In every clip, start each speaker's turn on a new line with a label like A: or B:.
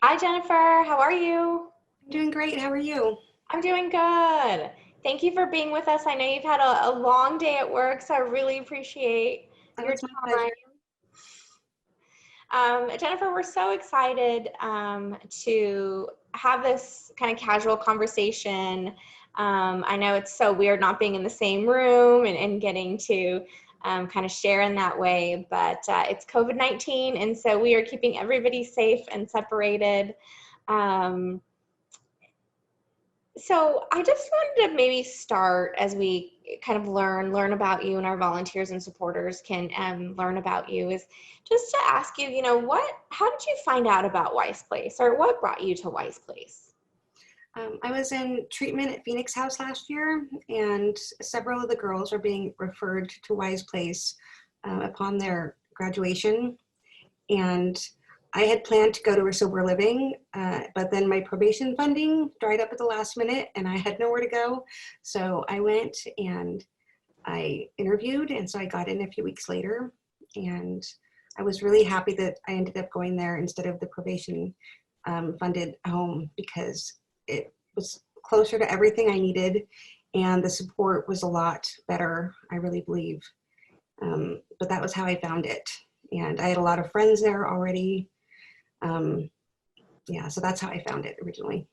A: Hi, Jennifer. How are you?
B: I'm doing great. How are you?
A: I'm doing good. Thank you for being with us. I know you've had a long day at work, so I really appreciate
B: Oh,
A: your
B: it's my pleasure.
A: time. Jennifer, we're so excited to have this kind of casual conversation. I know it's so weird not being in the same room and getting to kind of share in that way, but it's COVID-19, and so we are keeping everybody safe and separated. Um, So I just wanted to maybe start as we kind of learn about you, and our volunteers and supporters can learn about you, is just to ask you, how did you find out about WISEPlace, or what brought you to WISEPlace?
B: I was in treatment at Phoenix House last year, and several of the girls were being referred to WISEPlace upon their graduation. And I had planned to go to a sober living, but then my probation funding dried up at the last minute, and I had nowhere to go. So I went and I interviewed, and so I got in a few weeks later. And I was really happy that I ended up going there instead of the probation funded home, because it was closer to everything I needed, and the support was a lot better, I really believe. But that was how I found it. And I had a lot of friends there already. Um, yeah, so that's how I found it originally.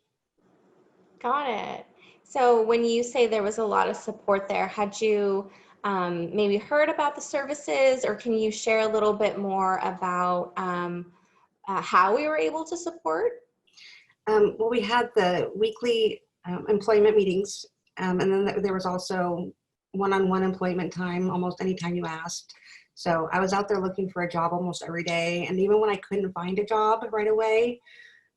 A: Got it. So when you say there was a lot of support there, had you maybe heard about the services, or can you share a little bit more about how we were able to support?
B: Well, we had the weekly employment meetings, and then there was also one-on-one employment time almost anytime you asked. So I was out there looking for a job almost every day, and even when I couldn't find a job right away,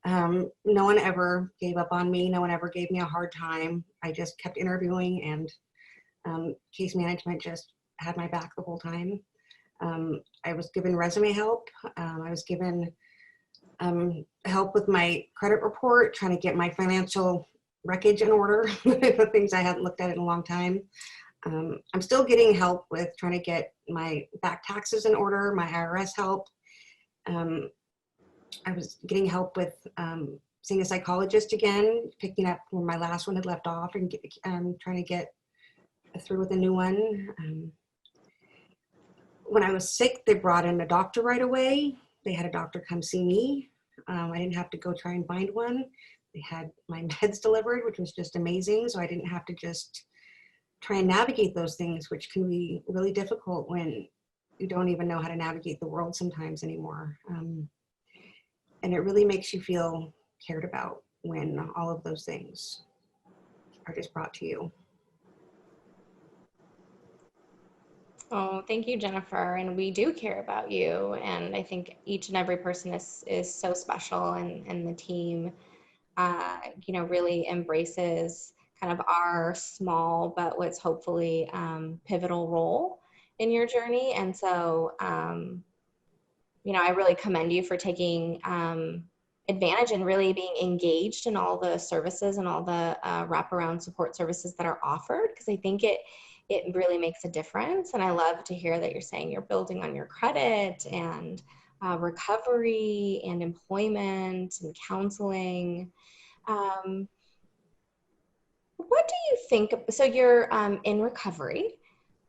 B: no one ever gave up on me. No one ever gave me a hard time. I just kept interviewing, and case management just had my back the whole time. I was given resume help. I was given help with my credit report, trying to get my financial wreckage in order, the things I hadn't looked at in a long time. I'm still getting help with trying to get my back taxes in order, my IRS help. Um, I was getting help with seeing a psychologist again, picking up where my last one had left off, and trying to get through with a new one. When I was sick, they brought in a doctor right away. They had a doctor come see me. I didn't have to go try and find one. They had my meds delivered, which was just amazing. So I didn't have to just try and navigate those things, which can be really difficult when you don't even know how to navigate the world sometimes anymore. And it really makes you feel cared about when all of those things are just brought to you.
A: Oh, thank you, Jennifer. And we do care about you. And I think each and every person is so special, and the team, really embraces kind of our small but what's hopefully pivotal role in your journey. And so, I really commend you for taking advantage and really being engaged in all the services and all the wraparound support services that are offered, because I think it really makes a difference. And I love to hear that you're saying you're building on your credit and recovery and employment and counseling. Um, what do you think? So you're in recovery.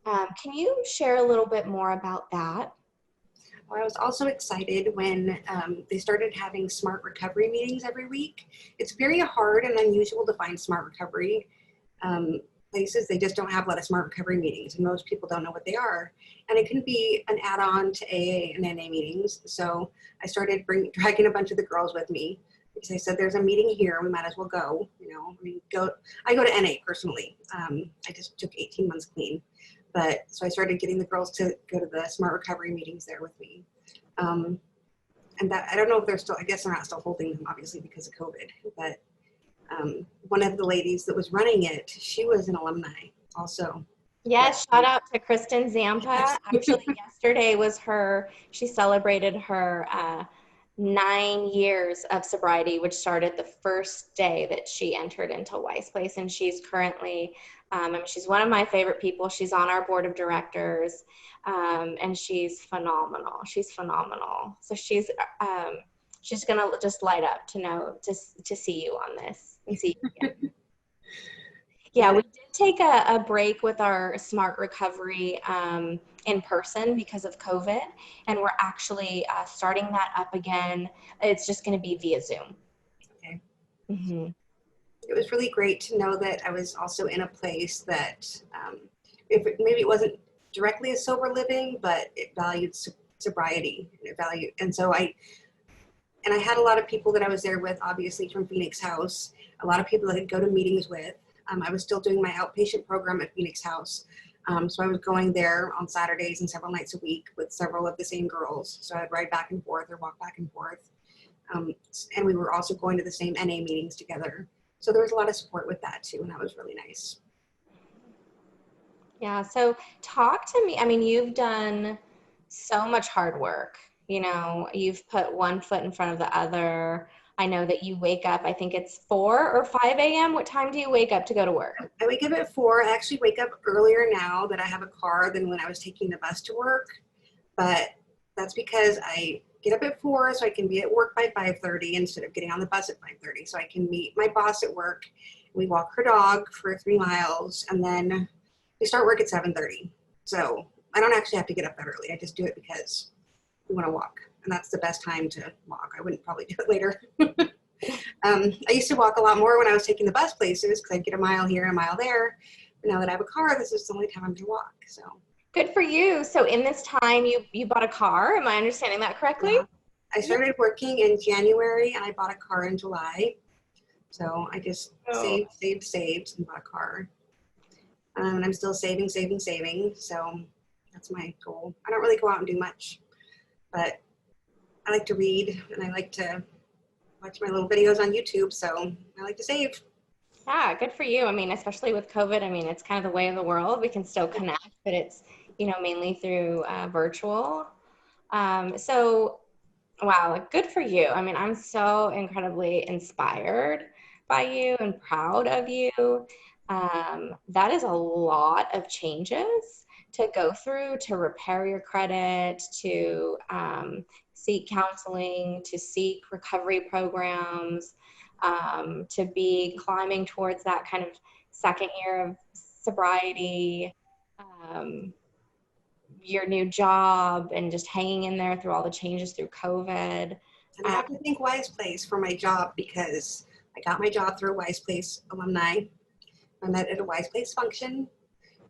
A: Can you share a little bit more about that?
B: Well, I was also excited when they started having smart recovery meetings every week. It's very hard and unusual to find smart recovery um, places. They just don't have a lot of smart recovery meetings, and most people don't know what they are. And it can be an add-on to AA and NA meetings. So I started dragging a bunch of the girls with me, because I said, there's a meeting here, we might as well go. I go to NA personally. I just took 18 months clean. But so I started getting the girls to go to the smart recovery meetings there with me. Um, and that, I don't know if they're still, I guess they're not still holding them, obviously, because of COVID. But one of the ladies that was running it, she was an alumni also.
A: Yes, shout out to Kristen Zampa. Actually, yesterday was she celebrated her 9 years of sobriety, which started the first day that she entered into WISEPlace. And she's currently, she's one of my favorite people. She's on our board of directors, and she's phenomenal. She's phenomenal. So she's going to just light up to know, to see you on this and see you again. Yeah,
B: Yeah,
A: we did take a break with our Smart Recovery in person because of COVID, and we're actually starting that up again. It's just going to be via Zoom.
B: okay.
A: Mm-hmm.
B: It was really great to know that I was also in a place that if maybe it wasn't directly a sober living, but it valued sobriety and it valued, and I had a lot of people that I was there with, obviously from Phoenix House, a lot of people that I'd go to meetings with. I was still doing my outpatient program at Phoenix House. So I was going there on Saturdays and several nights a week with several of the same girls. So I'd ride back and forth or walk back and forth. And we were also going to the same NA meetings together. So there was a lot of support with that too, and that was really nice.
A: Yeah, so talk to me. I mean, you've done so much hard work. You know, you've put one foot in front of the other. I know that you wake up, I think it's 4 or 5 a.m. What time do you wake up to go to work?
B: I wake up at 4. I actually wake up earlier now that I have a car than when I was taking the bus to work. But that's because I get up at 4 so I can be at work by 5:30 instead of getting on the bus at 5:30. So I can meet my boss at work. We walk her dog for 3 miles, and then we start work at 7:30. So I don't actually have to get up that early. I just do it because we want to walk, and that's the best time to walk. I wouldn't probably do it later. I used to walk a lot more when I was taking the bus places because I'd get a mile here and a mile there. But now that I have a car, this is the only time I'm going to walk. So
A: Good for you. So in this time, you bought a car. Am I understanding that correctly?
B: yeah, I started working in January and I bought a car in July. So I just
A: Oh.
B: saved and bought a car. And I'm still saving. So that's my goal. I don't really go out and do much, but I like to read and I like to watch my little videos on YouTube. So I like to save.
A: Yeah, good for you. I mean, especially with COVID, I mean, it's kind of the way of the world. We can still connect, but it's, mainly through virtual. So, wow, good for you. I mean, I'm so incredibly inspired by you and proud of you. That is a lot of changes to go through to repair your credit, to seek counseling, to seek recovery programs, to be climbing towards that kind of second year of sobriety. Um, your new job and just hanging in there through all the changes through COVID.
B: And I have to thank WISEPlace for my job because I got my job through a WISEPlace alumni. I met at a WISEPlace function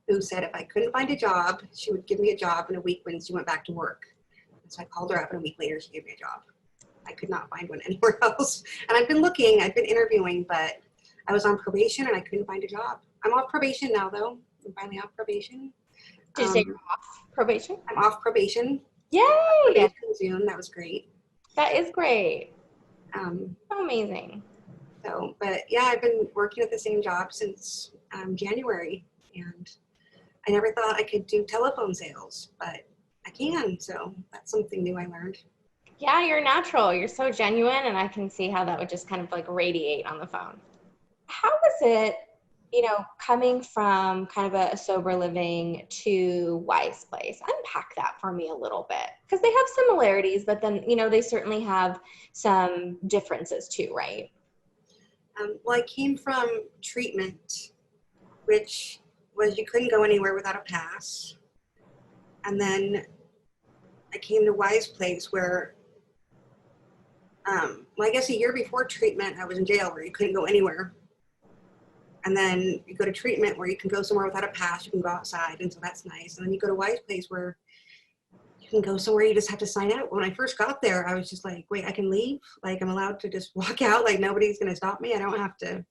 B: who said if I couldn't find a job, she would give me a job in a week when she went back to work. And so I called her up and a week later she gave me a job. I could not find one anywhere else. And I've been looking, I've been interviewing, but I was on probation and I couldn't find a job. I'm off probation now though. I'm finally off probation.
A: Did you say you're off probation?
B: I'm off probation.
A: Yay!
B: Probation in June. That was great.
A: That is great.
B: Um,
A: Amazing.
B: so, but yeah, I've been working at the same job since January, and I never thought I could do telephone sales, but I can. So that's something new I learned.
A: Yeah, you're natural. You're so genuine, and I can see how that would just kind of like radiate on the phone. How was it, coming from kind of a sober living to WISEPlace? Unpack that for me a little bit because they have similarities, but then, they certainly have some differences too, right?
B: Well, I came from treatment, which was you couldn't go anywhere without a pass. And then I came to WISEPlace where, well, I guess a year before treatment, I was in jail where you couldn't go anywhere. And then you go to treatment where you can go somewhere without a pass, you can go outside, and so that's nice. And then you go to WISEPlace where you can go somewhere you just have to sign out. When I first got there, I was just like, wait, I can leave? Like I'm allowed to just walk out, like nobody's gonna stop me. I don't have to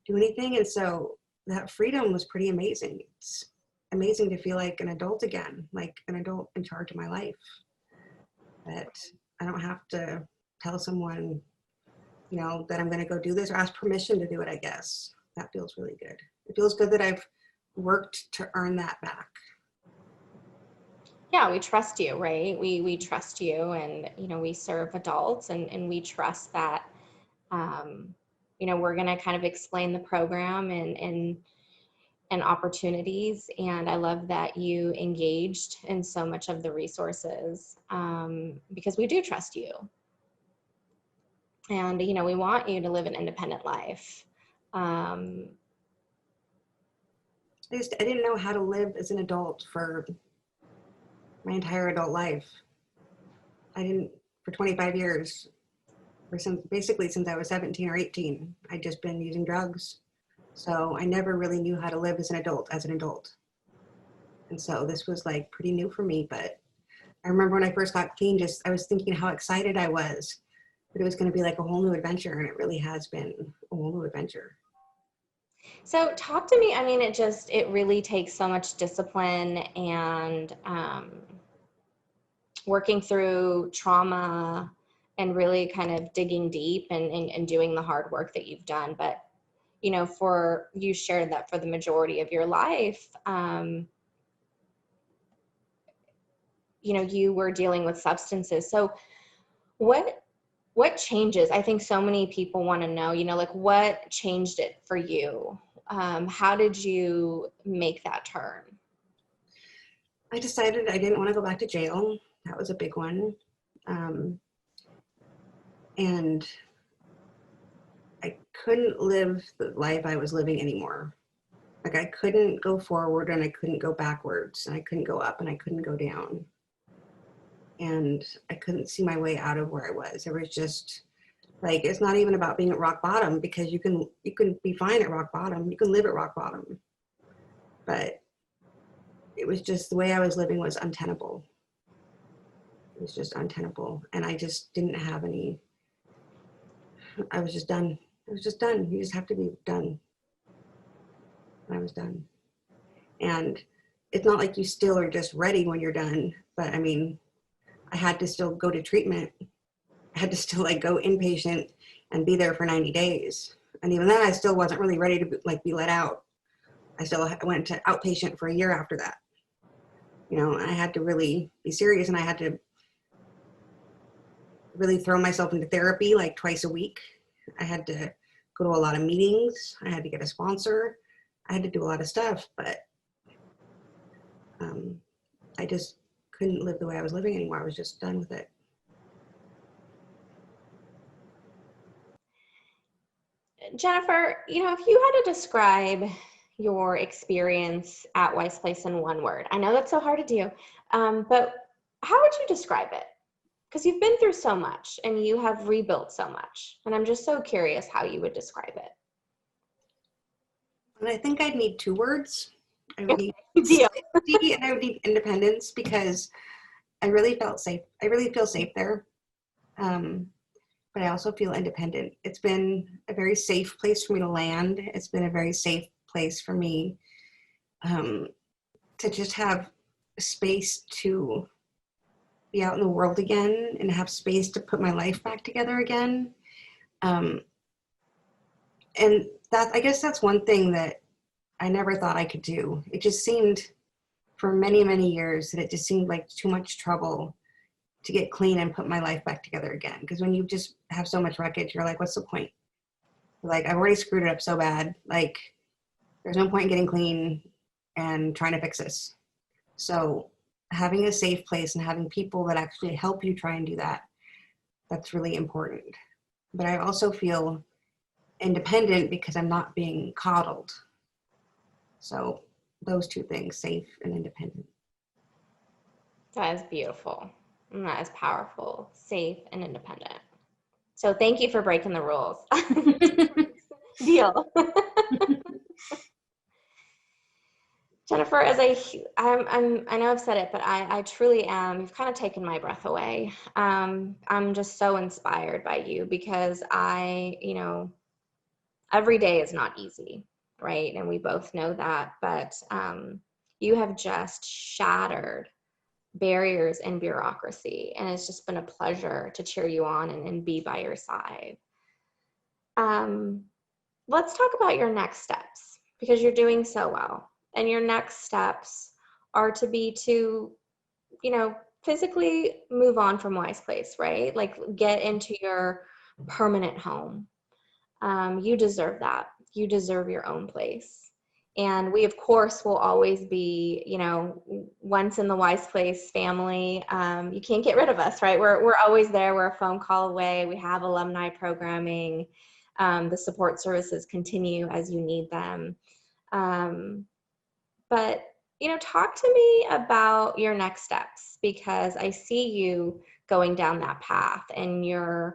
B: do anything. And so that freedom was pretty amazing. It's amazing to feel like an adult again, like an adult in charge of my life. That I don't have to tell someone, that I'm gonna go do this or ask permission to do it, I guess. That feels really good. It feels good that I've worked to earn that back.
A: Yeah, we trust you, right? We trust you, and we serve adults, and we trust that we're going to kind of explain the program and opportunities. And I love that you engaged in so much of the resources because we do trust you. And, you know, we want you to live an independent life. Um,
B: I didn't know how to live as an adult for my entire adult life. I didn't, for 25 years, or basically since I was 17 or 18, I'd just been using drugs. So I never really knew how to live as an adult. And so this was like pretty new for me. But I remember when I first got clean, I was thinking how excited I was that it was going to be like a whole new adventure. And it really has been a whole new adventure.
A: so talk to me. I mean, it really takes so much discipline and working through trauma and really kind of digging deep and doing the hard work that you've done. But, you know, for you shared that for the majority of your life, you know, you were dealing with substances. So what changes? I think so many people want to know, you know, like what changed it for you? How did you make that turn?
B: I decided I didn't want to go back to jail. That was a big one. Um, and I couldn't live the life I was living anymore. Like I couldn't go forward and I couldn't go backwards and I couldn't go up and I couldn't go down. And I couldn't see my way out of where I was. There was just like, it's not even about being at rock bottom, because you can be fine at rock bottom. You can live at rock bottom. But it was just the way I was living was untenable. It was just untenable. And I just didn't have any, I was just done. I was just done. You just have to be done. And I was done. And it's not like you still are just ready when you're done. But I mean, I had to still go to treatment. I had to still like go inpatient and be there for 90 days. And even then I still wasn't really ready to be let out. I still went to outpatient for a year after that. You know, I had to really be serious, and I had to really throw myself into therapy like twice a week. I had to go to a lot of meetings. I had to get a sponsor. I had to do a lot of stuff, but I just couldn't live the way I was living anymore. I was just done with it.
A: Jennifer, you know, if you had to describe your experience at WISEPlace in one word, I know that's so hard to do, but how would you describe it? Because you've been through so much and you have rebuilt so much. And I'm just so curious how you would describe it.
B: And I think I'd need two words. I would need
A: Deal.
B: safety and I would need independence, because I really felt safe. I really feel safe there. But I also feel independent. It's been a very safe place for me to land. It's been a very safe place for me to just have space to be out in the world again and have space to put my life back together again. And that, I guess that's one thing that I never thought I could do. It just seemed for many, many years that it just seemed like too much trouble to get clean and put my life back together again. Because when you just have so much wreckage, you're like, what's the point? Like, I've already screwed it up so bad. Like, there's no point in getting clean and trying to fix this. So having a safe place and having people that actually help you try and do that, that's really important. But I also feel independent because I'm not being coddled. So those two things, safe and independent.
A: That is beautiful. And that is powerful, safe, and independent. So thank you for breaking the rules. Deal. Jennifer, I know I've said it, but I truly am. You've kind of taken my breath away. I'm just so inspired by you because you know, every day is not easy, right? And we both know that. But you have just shattered barriers and bureaucracy, and it's just been a pleasure to cheer you on and be by your side. Let's talk about your next steps, because you're doing so well. And your next steps are to, you know, physically move on from WISEPlace, right? Like get into your permanent home. You deserve that. You deserve your own place. And we, of course, will always be, you know, once in the WISEPlace family. You can't get rid of us, right? We're always there. We're a phone call away. We have alumni programming. The support services continue as you need them. But, you know, talk to me about your next steps, because I see you going down that path, and you've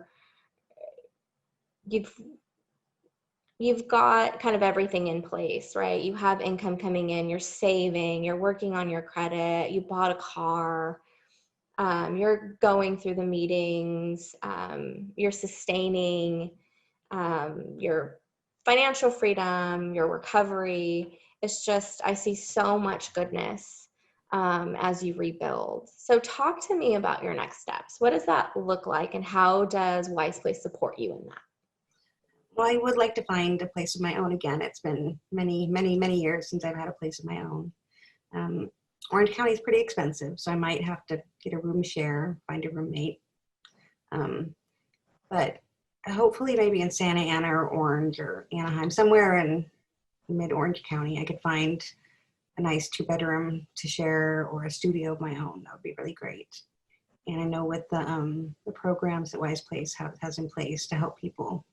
A: you've got kind of everything in place, right? You have income coming in, you're saving, you're working on your credit, you bought a car, you're going through the meetings, you're sustaining your financial freedom, your recovery. It's just, I see so much goodness as you rebuild. So talk to me about your next steps. What does that look like, and how does WISEPlace support you in that?
B: Well, I would like to find a place of my own again. It's been many, many, many years since I've had a place of my own. Um, Orange County is pretty expensive, so I might have to get a room share, find a roommate. But hopefully maybe in Santa Ana or Orange or Anaheim, somewhere in mid-Orange County, I could find a nice 2-bedroom to share, or a studio of my own. That would be really great. And I know with the programs that WISEPlace has in place to help people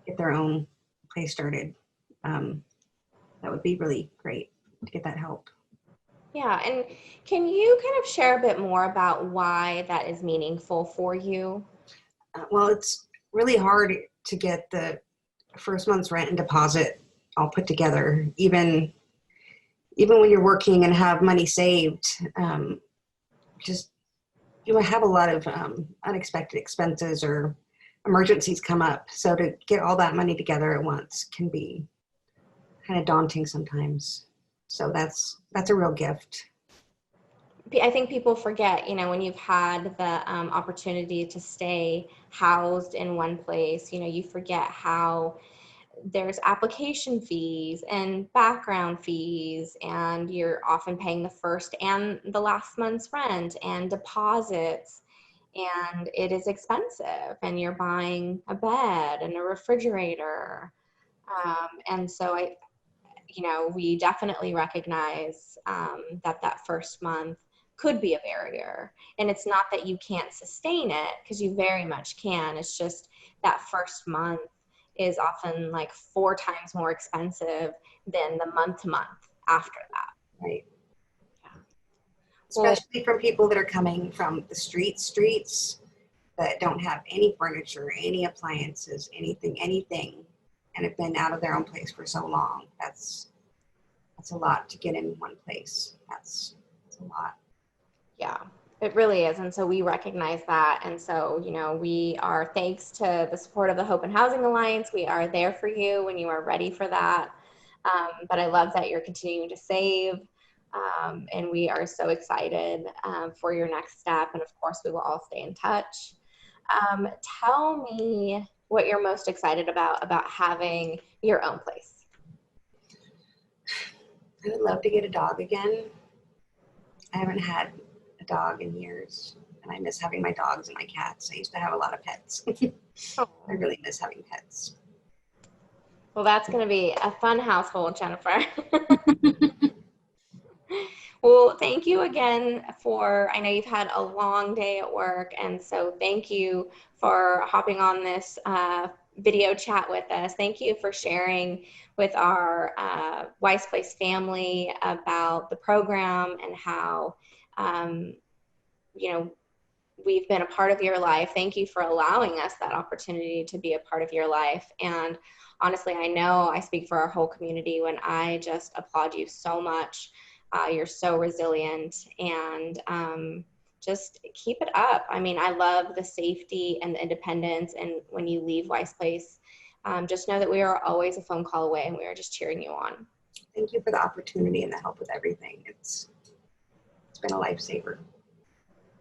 B: get their own place started, that would be really great to get that help.
A: Yeah, and can you kind of share a bit more about why that is meaningful for you?
B: Well, it's really hard to get the first month's rent and deposit all put together, even when you're working and have money saved. Just you have a lot of unexpected expenses or emergencies come up. So to get all that money together at once can be kind of daunting sometimes. So that's a real gift.
A: I think people forget, you know, when you've had the opportunity to stay housed in one place, you know, you forget how there's application fees and background fees, and you're often paying the first and the last month's rent and deposits, and it is expensive, and you're buying a bed and a refrigerator. And so you know, we definitely recognize that first month could be a barrier. And it's not that you can't sustain it, because you very much can. It's just that first month is often like 4 times more expensive than the month to month after that.
B: Right.
A: Yeah. Well,
B: Especially from people that are coming from the streets that don't have any furniture, any appliances, anything, and have been out of their own place for so long. That's a lot to get in one place. That's a lot.
A: yeah, it really is. And so we recognize that. And so, you know, we are, thanks to the support of the Hope and Housing Alliance, we are there for you when you are ready for that. But I love that you're continuing to save. And we are so excited for your next step. And of course, we will all stay in touch. Tell me what you're most excited about having your own place.
B: I would love to get a dog again. I haven't had a dog in years, and I miss having my dogs and my cats. I used to have a lot of pets.
A: Oh.
B: I really miss having pets.
A: Well, that's going to be a fun household, Jennifer. Well, thank you again I know you've had a long day at work, and so thank you for hopping on this video chat with us. Thank you for sharing with our WISEPlace family about the program and how, you know, we've been a part of your life. Thank you for allowing us that opportunity to be a part of your life. And honestly, I know I speak for our whole community when I just applaud you so much. You're so resilient, and just keep it up. I mean, I love the safety and the independence. And when you leave WISEPlace, just know that we are always a phone call away, and we are just cheering you on.
B: Thank you for the opportunity and the help with everything. It's been a lifesaver.